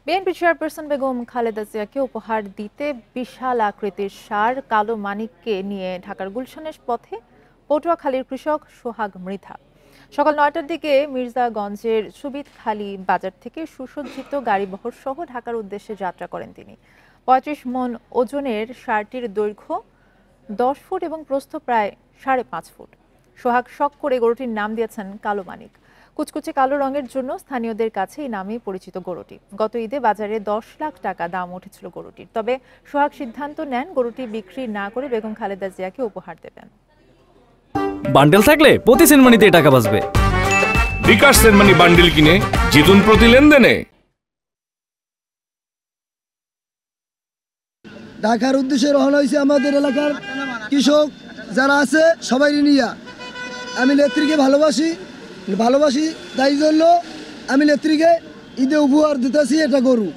BNP chairperson Begum Khaleda জিয়াকে উপহার দিতে বিশাল আকৃতির ষাঁড় কালো মানিককে নিয়ে ঢাকার গুলশানের পথে পটুয়াখালীর কৃষক সোহাগ মৃধা। সকাল ৯টার দিকে মির্জাগঞ্জের সুবিদখালী বাজার থেকে সুসজ্জিত গাড়িবহর সহ ঢাকার উদ্দেশ্যে যাত্রা করেন তিনি। ৩৫ মণ ওজনের ষাঁড়টির দৈর্ঘ্য ১০ ফুট এবং প্রস্থ প্রায় ৫.৫ ফুট। সোহাগ শখ করে গরুটির নাম দিয়েছেন কালো মানিক। কুচকুচে কালো রঙের জন্য স্থানীয়দের কাছে এই নামে পরিচিত গরুটি। গত ঈদে বাজারে ১০ লাখ টাকা দাম উঠেছিল গরুটির। তবে সোহাগ সিদ্ধান্ত নেন গরুটি বিক্রি না করে বেগম খালেদা জিয়াকে উপহার দেবেন। বান্ডেল থাকলে প্রতি সেনমানিতে টাকা বাঁচবে। বিকাশ সেনমানি বান্ডেল কিনে জিতুন প্রতি লেনদেনে। ঢাকার উদ্দেশ্যে রওনা হয়েছে আমাদের এলাকার কৃষক যারা আছে সবাই নিয়ে। আমি নেত্রীকে ভালোবাসি তাই জন্য আমি নেত্রীকে ঈদে উপহার দিতেছি এটা গরু।